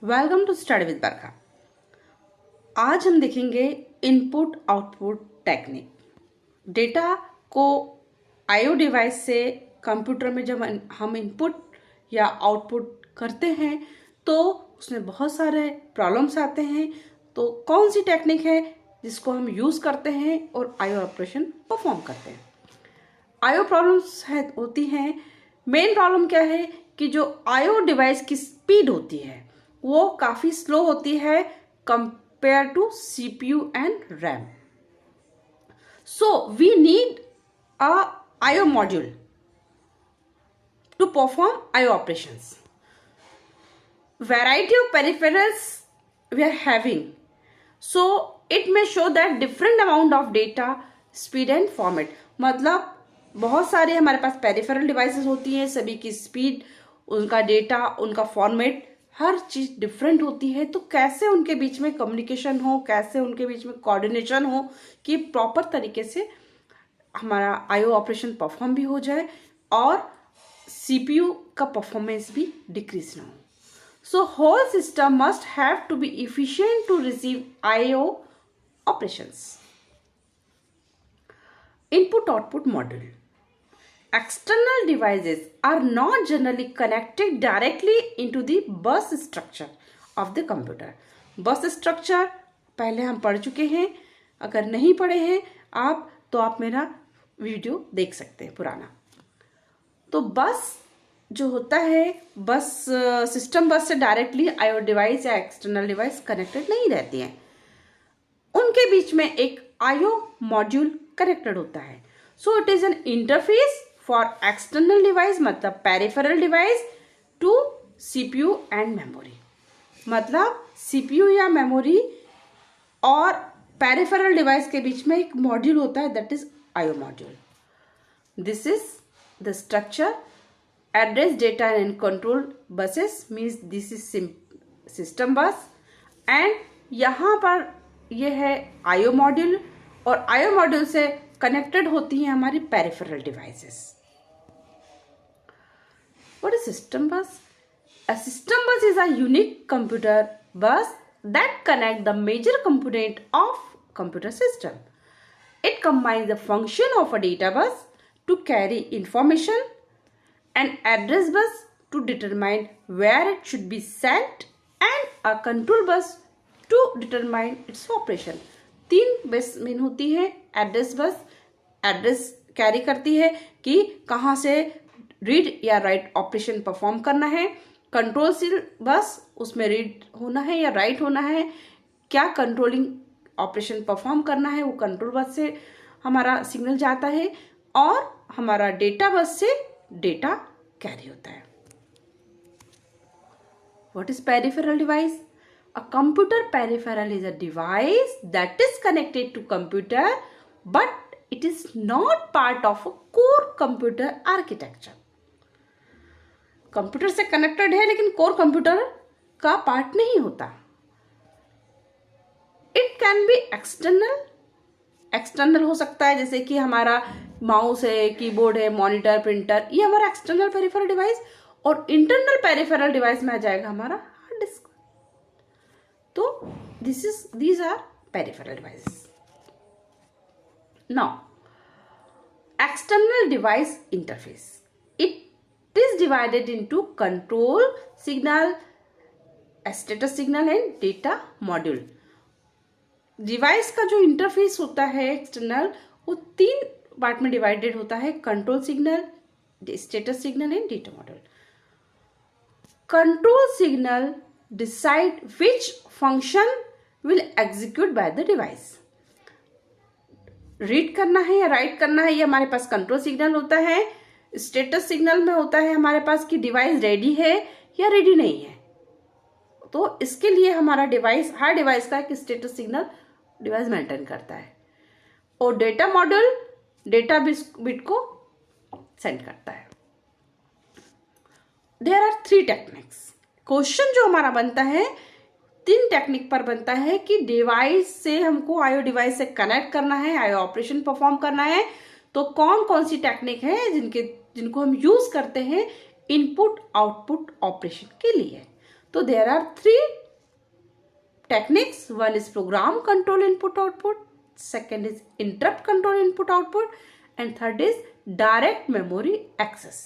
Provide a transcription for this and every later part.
Welcome to study with बरखा। आज हम देखेंगे इनपुट आउटपुट टेक्निक। डेटा को आईओ डिवाइस से कंप्यूटर में जब हम इनपुट या आउटपुट करते हैं तो उसमें बहुत सारे प्रॉब्लम्स आते हैं। तो कौन सी टेक्निक है जिसको हम यूज़ करते हैं और आईओ ऑपरेशन परफॉर्म करते हैं। आईओ प्रॉब्लम्स होती हैं। मेन प्रॉब्लम क्या है कि जो आईओ डिवाइस की स्पीड होती है वो काफ़ी स्लो होती है compare to CPU and RAM. So we need a IO module to perform IO operations. Variety of peripherals we are having, so it may show that different amount of data, speed and format। मतलब बहुत सारे हमारे पास peripheral devices होती हैं, सभी की speed, उनका data, उनका फॉर्मेट, हर चीज डिफरेंट होती है। तो कैसे उनके बीच में कम्युनिकेशन हो, कैसे उनके बीच में कोऑर्डिनेशन हो कि प्रॉपर तरीके से हमारा आईओ ऑपरेशन परफॉर्म भी हो जाए और सीपीयू का परफॉर्मेंस भी डिक्रीज ना हो। So whole system must have to be efficient to receive I/O operations. Input-output model. External devices are not generally connected directly into the bus structure of the computer. Bus structure पहले हम पढ़ चुके हैं। अगर नहीं पढ़े हैं आप तो आप मेरा वीडियो देख सकते हैं पुराना। तो बस जो होता है, बस सिस्टम बस से डायरेक्टली आईओ डिवाइस या एक्सटर्नल डिवाइस कनेक्टेड नहीं रहती हैं। उनके बीच में एक आईओ मॉड्यूल कनेक्टेड होता है। So it is an interface for external device, मतलब peripheral device to CPU and memory. मतलब सीपीयू या मेमोरी और पेरिफेरल डिवाइस के बीच में एक मॉड्यूल होता है, that is IO module. This is the structure. Address data and control buses means this is system bus and यहाँ पर ये है IO मॉड्यूल और IO मॉड्यूल से कनेक्टेड होती हैं हमारी peripheral devices. What is system bus? A system bus is a unique computer bus that connect the major component of computer system. It combines the function of a data bus to carry information, an address bus to determine where it should be sent and a control bus to determine its operation। तीन बस main होती है। Address bus address carry करती है कि कहाँ से read या राइट ऑपरेशन परफॉर्म करना है। कंट्रोल बस उसमें रीड होना है या राइट होना है, क्या कंट्रोलिंग ऑपरेशन परफॉर्म करना है, वो कंट्रोल बस से हमारा सिग्नल जाता है और हमारा डेटा बस से डेटा कैरी होता है। What is peripheral device? A computer peripheral is a device that is connected to computer but it is not part of a core computer architecture। Computer से connected है लेकिन core computer का part नहीं होता। It can be external हो सकता है, जैसे कि हमारा माउस है, कीबोर्ड है, मॉनिटर, प्रिंटर, ये हमारा एक्सटर्नल पेरिफेरल डिवाइस। और इंटरनल पेरिफेरल डिवाइस में आ जाएगा हमारा हार्ड डिस्क। तो these are peripheral devices. Now external device interface, it is divided into control signal, status signal and data module. Device का जो इंटरफेस होता है एक्सटर्नल, वो तीन पार्ट में डिवाइडेड होता है, control signal, status signal and data module. Control signal decide which function will execute by the device. Read करना है या राइट करना है, ये हमारे पास कंट्रोल सिग्नल होता है। स्टेटस सिग्नल में होता है हमारे पास कि डिवाइस रेडी है या रेडी नहीं है। तो इसके लिए हमारा डिवाइस, हर डिवाइस का एक स्टेटस सिग्नल डिवाइस मेंटेन करता है। और डेटा मॉड्यूल डेटा बिट को सेंड करता है। There are 3 techniques. क्वेश्चन जो हमारा बनता है 3 टेक्निक पर बनता है कि डिवाइस से हमको आईओ डिवाइस से कनेक्ट करना है, आईओ ऑपरेशन परफॉर्म करना है। तो कौन कौन सी टेक्निक है जिनको हम यूज करते हैं इनपुट आउटपुट ऑपरेशन के लिए। तो there are 3 techniques. One is program control input output, second is interrupt control input output, and third is direct memory access.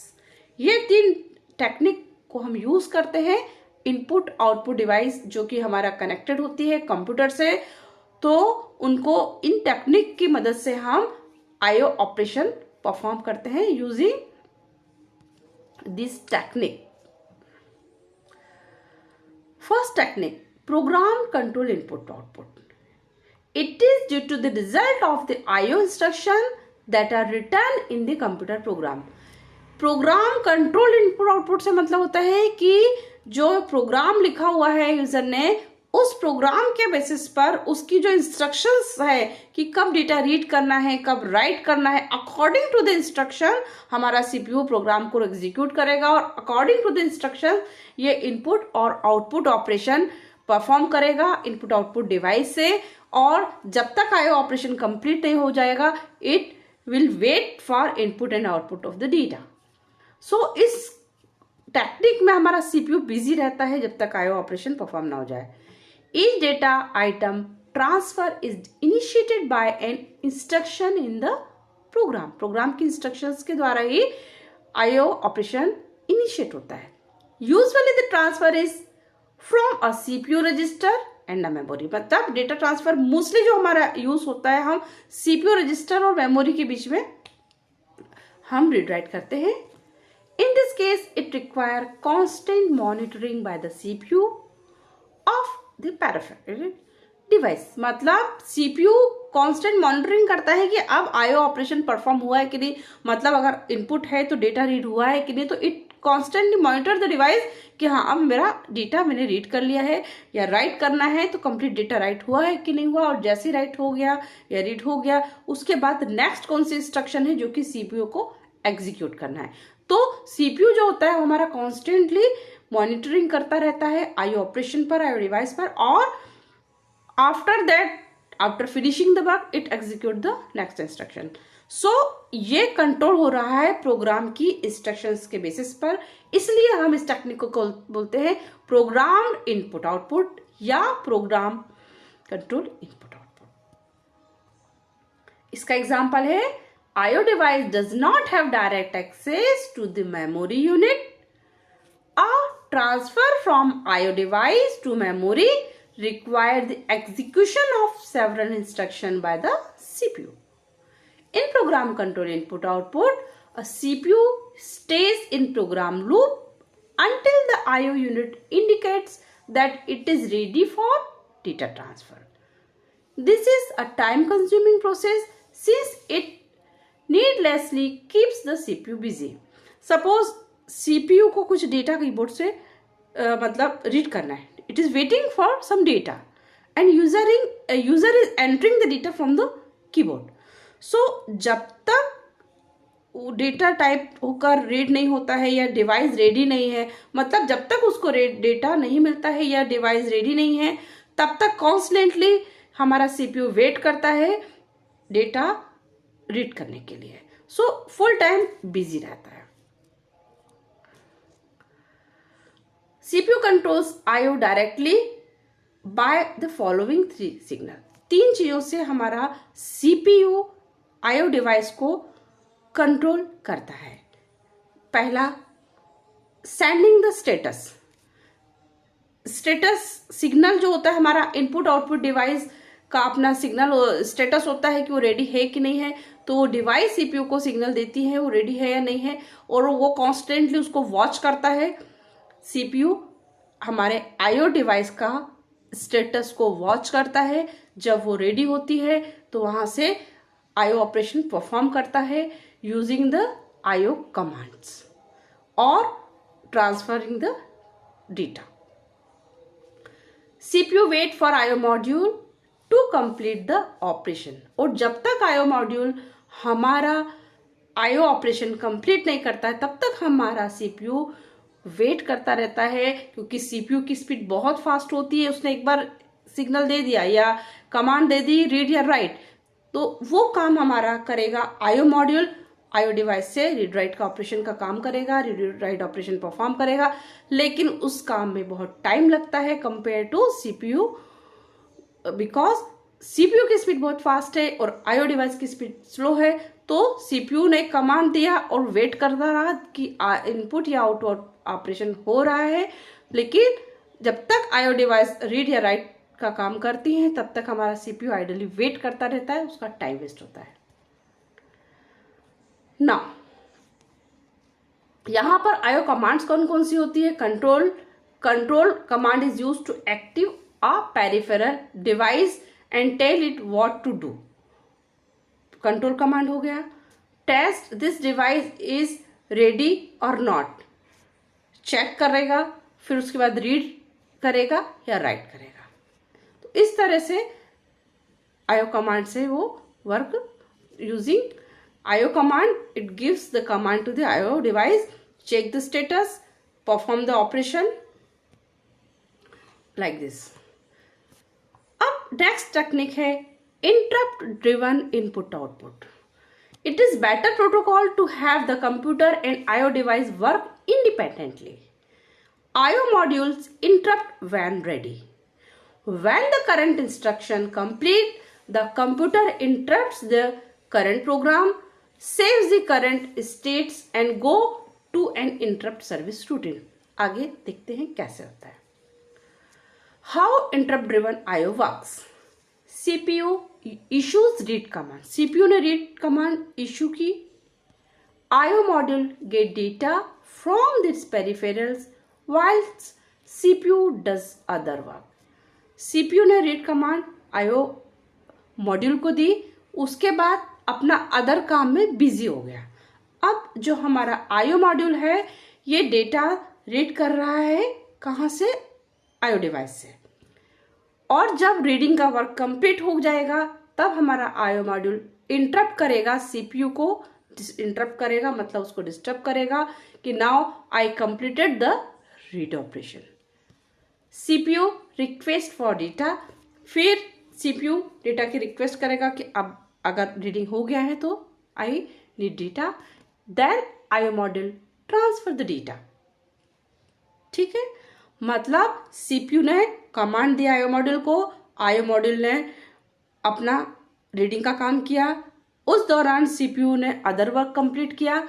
ये 3 टेक्निक को हम यूज करते हैं इनपुट आउटपुट डिवाइस जो कि हमारा कनेक्टेड होती है कंप्यूटर से, तो उनको इन टेक्निक की मदद से हम आईओ ऑपरेशन परफॉर्म करते हैं using this technique. First technique, program control input output. It is due to the result of the IO instruction that are written in the computer program. Program control input output से मतलब होता है कि जो programme लिखा हुआ है user ने, उस प्रोग्राम के बेसिस पर उसकी जो इंस्ट्रक्शंस है कि कब डेटा रीड करना है, कब राइट करना है, अकॉर्डिंग टू द इंस्ट्रक्शन हमारा सीपीयू प्रोग्राम को एग्जीक्यूट करेगा और अकॉर्डिंग टू द इंस्ट्रक्शन ये इनपुट और आउटपुट ऑपरेशन परफॉर्म करेगा इनपुट आउटपुट डिवाइस से. और जब तक आईओ ऑपरेशन कंप्लीट नहीं हो जाएगा it will wait for input and output of the data. So इस टेक्निक में हमारा सीपीयू बिजी रहता है जब तक आईओ ऑपरेशन परफॉर्म ना हो जाए. Each data item transfer is initiated by an instruction in the program. Program की इंस्ट्रक्शंस के द्वारा ही आईओ ऑपरेशन इनिशिएट होता है. Usually the transfer is from a CPU register and a memory. मतलब डेटा ट्रांसफर मोस्टली जो हमारा use होता है हम सीपीयू रजिस्टर और मेमोरी के बीच में हम रीड राइट करते हैं. In this case it require constant monitoring by the CPU of the peripheral device. मतलब सीपीयू कांस्टेंट मॉनिटरिंग करता है कि अब आईओ ऑपरेशन परफॉर्म हुआ है कि नहीं. मतलब अगर इनपुट है तो डेटा रीड हुआ है कि नहीं, तो it constantly monitor the device कि हाँ अब मेरा डेटा मैंने रीड कर लिया है या राइट करना है तो कंप्लीट डेटा राइट हुआ है कि नहीं हुआ. और जैसे राइट हो गया या रीड हो गया उसके बाद नेक्स्ट कौन सी इंस्ट्रक्शन है जो कि सीपीयू को एग्जीक्यूट करना है. तो सीपीयू जो होता है वो हमारा कॉन्स्टेंटली मॉनिटरिंग करता रहता है आईओ ऑपरेशन पर, आईओ डिवाइस पर, और after that after finishing the work it execute the next instruction. So ये कंट्रोल हो रहा है प्रोग्राम की इंस्ट्रक्शंस के बेसिस पर, इसलिए हम इस टेक्निक को बोलते हैं प्रोग्राम्ड इनपुट आउटपुट या प्रोग्राम कंट्रोल इनपुट आउटपुट. इसका एग्जांपल है IO device does not have direct access to the memory unit. A transfer from IO device to memory require the execution of several instructions by the CPU. In program control input output, a CPU stays in program loop until the IO unit indicates that it is ready for data transfer. This is a time consuming process since it needlessly keeps the CPU busy. Suppose CPU को कुछ data keyboard से मतलब read करना है. It is waiting for some data and user is entering the data from the keyboard. So जब तक data type होकर read नहीं होता है या डिवाइस रेडी नहीं है, मतलब जब तक उसको डेटा नहीं मिलता है या डिवाइस रेडी नहीं है, तब तक कॉन्स्टेंटली हमारा सीपीयू वेट करता है डेटा रीड करने के लिए. सो फुल टाइम बिजी रहता है. CPU controls IO directly by the following 3 signal. 3 चीजों से हमारा सीपीयू आईओ डिवाइस को कंट्रोल करता है. पहला, sending the status. Status signal जो होता है हमारा इनपुट आउटपुट डिवाइस का अपना सिग्नल स्टेटस होता है कि वो रेडी है कि नहीं है. तो डिवाइस सीपीयू को सिग्नल देती है वो रेडी है या नहीं है, और वो कॉन्स्टेंटली उसको वॉच करता है. सीपीयू हमारे आईओ डिवाइस का स्टेटस को वॉच करता है. जब वो रेडी होती है तो वहां से आईओ ऑपरेशन परफॉर्म करता है यूजिंग द आईओ कमांड्स और transferring the data. CPU wait for IO module to complete the operation. और जब तक आईओ मॉड्यूल हमारा आईओ ऑपरेशन कंप्लीट नहीं करता है तब तक हमारा सीपीयू वेट करता रहता है, क्योंकि सीपीयू की स्पीड बहुत फास्ट होती है. उसने एक बार सिग्नल दे दिया या कमांड दे दी रीड या राइट, तो वो काम हमारा करेगा आईओ मॉड्यूल आईओ डिवाइस से रीड राइट का ऑपरेशन का काम करेगा, रीड राइट ऑपरेशन परफॉर्म करेगा, लेकिन उस काम में बहुत टाइम लगता है compare to CPU, because CPU की स्पीड बहुत फास्ट है और आईओ डिवाइस की स्पीड स्लो है। तो सीपीयू ने कमांड दिया और वेट करता रहा कि इनपुट या आउटपुट ऑपरेशन हो रहा है, लेकिन जब तक आईओ डिवाइस रीड या राइट का काम करती है तब तक हमारा सीपीयू आइडली वेट करता रहता है, उसका टाइम वेस्ट होता है। नाउ यहां पर आईओ कमांड्स कौन कौन सी होती है? Control command is used to active a peripheral device and tell it what to do. Control command हो गया। Test this device is ready और नॉट, चेक करेगा, फिर उसके बाद रीड करेगा या राइट करेगा। तो इस तरह से आईओ कमांड से वो work using IO command. It gives the command to the IO device, check the status, perform the operation like this. अब next technique है interrupt driven input output. It is better protocol to have the computer and IO device work independently. IO modules interrupt when ready. When the current instruction complete, the computer interrupts the current program, saves the current states and go to an interrupt service routine. आगे देखते हैं कैसे होता है। How interrupt driven IO works. CPU issues read command. CPU ने read command issue की। IO module get data from its peripherals whilst CPU does other work. CPU ने read command IO module को दी, उसके बाद अपना अदर काम में busy हो गया। अब जो हमारा आईओ मॉड्यूल है ये डेटा रीड कर रहा है कहाँ से? आईओ डिवाइस से। और जब रीडिंग का वर्क कंप्लीट हो जाएगा तब हमारा आईओ मॉड्यूल इंटरप्ट करेगा, सीपीयू को इंटरप्ट करेगा, मतलब उसको डिस्टर्ब करेगा कि now I completed the read operation. CPU request for data, फिर सीपीयू डेटा की रिक्वेस्ट करेगा कि अब अगर रीडिंग हो गया है तो I need data, then IO module transfer the data. ठीक है, मतलब सीपीयू ने कमांड दिया आईओ मॉड्यूल को, आईओ मॉड्यूल ने अपना रीडिंग का काम किया, उस दौरान सीपीयू ने अदर वर्क कंप्लीट किया,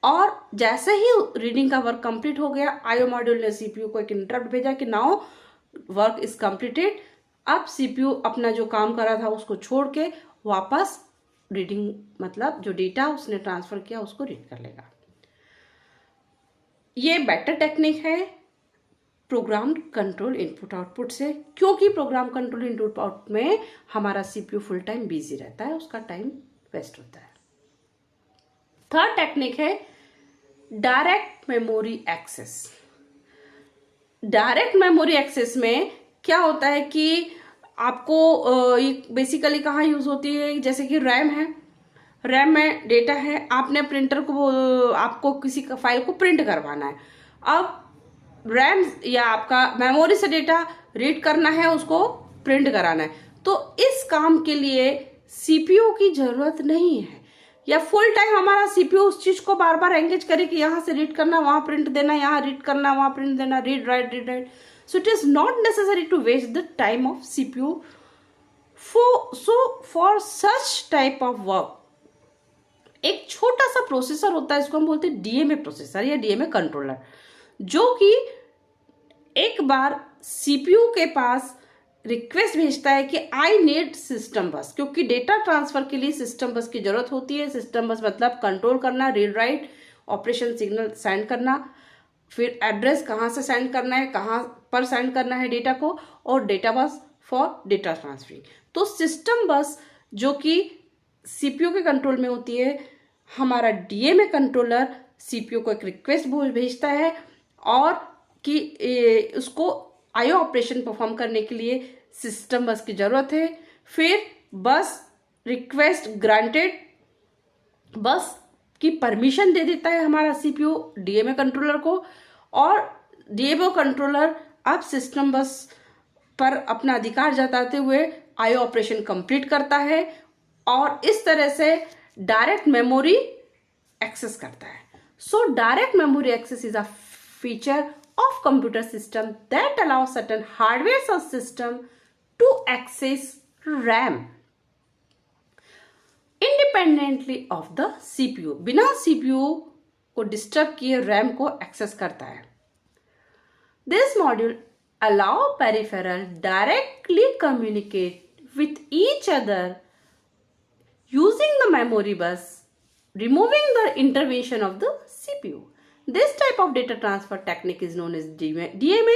और जैसे ही रीडिंग का वर्क कंप्लीट हो गया आईओ मॉड्यूल ने सीपीयू को एक इंटरप्ट भेजा कि नाउ वर्क इज कंप्लीटेड। अब सीपीयू अपना जो काम कर रहा था उसको छोड़ के वापस रीडिंग, मतलब जो डेटा उसने ट्रांसफर किया उसको रीड कर लेगा। ये बेटर टेक्निक है प्रोग्राम कंट्रोल इनपुट आउटपुट से, क्योंकि प्रोग्राम कंट्रोल इनपुट आउटपुट में हमारा सीपीयू फुल टाइम बिजी रहता है, उसका टाइम वेस्ट होता है। थर्ड टेक्निक है direct memory access. Direct memory access में क्या होता है कि आपको ये बेसिकली कहाँ यूज होती है? जैसे कि रैम है, रैम में डेटा है, आपने प्रिंटर को, आपको किसी का फाइल को प्रिंट करवाना है, अब रैम या आपका मेमोरी से डेटा रीड करना है, उसको प्रिंट कराना है, तो इस काम के लिए सीपीयू की जरूरत नहीं है, या फुल टाइम हमारा सीपीयू उस चीज को बार बार एंगेज करे कि यहाँ से रीड करना, वहां प्रिंट देना, यहाँ रीड करना, वहां प्रिंट देना, read write read write. So it is not necessary to waste the time of CPU for such type of work। एक छोटा सा प्रोसेसर होता है, इसको हम बोलते हैं डीएमए प्रोसेसर या डीएमए कंट्रोलर, जो कि एक बार सीपीयू के पास रिक्वेस्ट भेजता है कि आई नीड सिस्टम बस, क्योंकि डेटा ट्रांसफर के लिए सिस्टम बस की जरूरत होती है। सिस्टम बस मतलब कंट्रोल करना, read write operation, signal send करना, फिर एड्रेस कहाँ से सेंड करना है, कहाँ पर सेंड करना है डेटा को, और data bus for data transferring. तो सिस्टम बस जो कि सीपीयू के कंट्रोल में होती है, हमारा डीएमए कंट्रोलर सीपीयू को एक रिक्वेस्ट भेजता है और कि उसको आईओ ऑपरेशन परफॉर्म करने के लिए सिस्टम बस की जरूरत है। फिर बस रिक्वेस्ट ग्रांटेड, बस की परमिशन दे देता है हमारा सीपीयू डीएमए कंट्रोलर को, और डीएमए कंट्रोलर अब सिस्टम बस पर अपना अधिकार जताते हुए आईओ ऑपरेशन कंप्लीट करता है, और इस तरह से डायरेक्ट मेमोरी एक्सेस करता है. So direct memory access is a feature of computer system that allows certain hardware or system to access RAM independently of the CPU. बिना CPU को डिस्टर्ब किए RAM को एक्सेस करता है. This module allow peripheral directly communicate with each other using the memory bus, removing the intervention of the CPU. This type of data transfer technique is known as DMA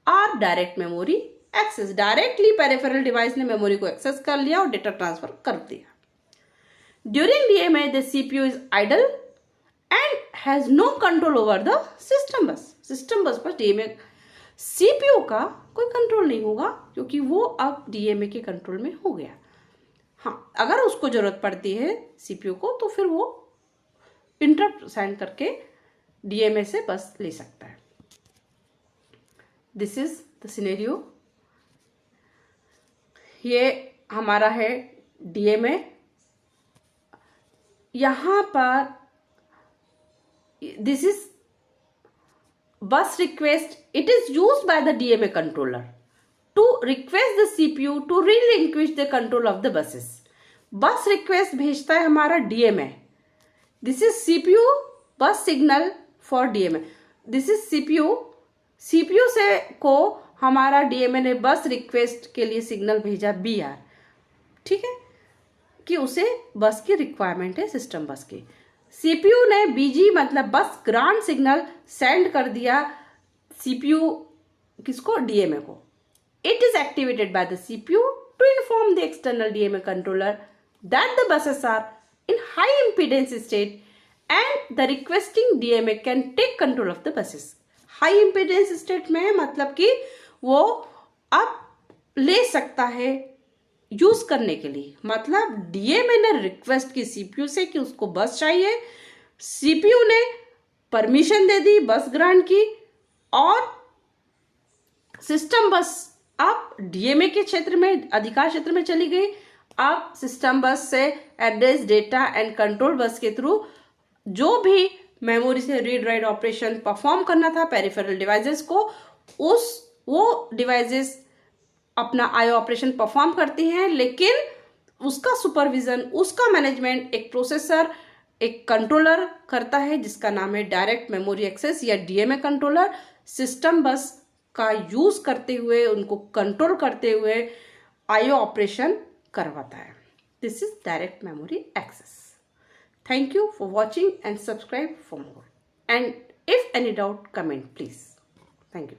or direct memory access. Directly peripheral device ने memory को access कर लिया और data transfer कर दिया. During DMA, the CPU is idle and has no control over the system bus. System bus पर DMA CPU का कोई कंट्रोल नहीं होगा क्योंकि वो अब DMA के कंट्रोल में हो गया. हाँ, अगर उसको जरूरत पड़ती है CPU को तो फिर वो इंटरप्ट साइन करके DMA से बस ले सकता है. This is the scenario. ये हमारा है DMA. यहां पर this is bus request. It is used by the DMA controller to request the CPU to relinquish the control of the buses. Bus request भेजता है हमारा DMA. This is CPU bus signal for DMA. This is CPU से को हमारा DMA ने बस request के लिए सिग्नल भेजा BR. ठीक है, कि उसे बस की रिक्वायरमेंट है सिस्टम बस की. CPU ने BG मतलब बस ग्रांट सिग्नल सेंड कर दिया CPU किसको, DMA को. It is activated by the CPU to inform the external DMA controller that the buses are in high impedance state and the requesting DMA can take control of the buses. High impedance state में मतलब कि वो अब ले सकता है use करने के लिए. मतलब DMA ने रिक्वेस्ट की CPU से कि उसको बस चाहिए. CPU ने परमिशन दे दी बस ग्रांट की और सिस्टम बस अब DMA के क्षेत्र में, अधिकार क्षेत्र में चली गई. अब सिस्टम बस से address, data and control bus के थ्रू जो भी मेमोरी से रीड राइट ऑपरेशन परफॉर्म करना था पेरिफेरल डिवाइसेस को, वो डिवाइसेस अपना आईओ ऑपरेशन परफॉर्म करती हैं. लेकिन उसका सुपरविजन, उसका मैनेजमेंट एक प्रोसेसर, एक कंट्रोलर करता है जिसका नाम है डायरेक्ट मेमोरी एक्सेस या DMA कंट्रोलर. सिस्टम बस का यूज करते हुए, उनको कंट्रोल करते हुए आईओ ऑपरेशन करवाता है. This is direct memory access. Thank you for watching and subscribe for more. And if any doubt, comment please. Thank you.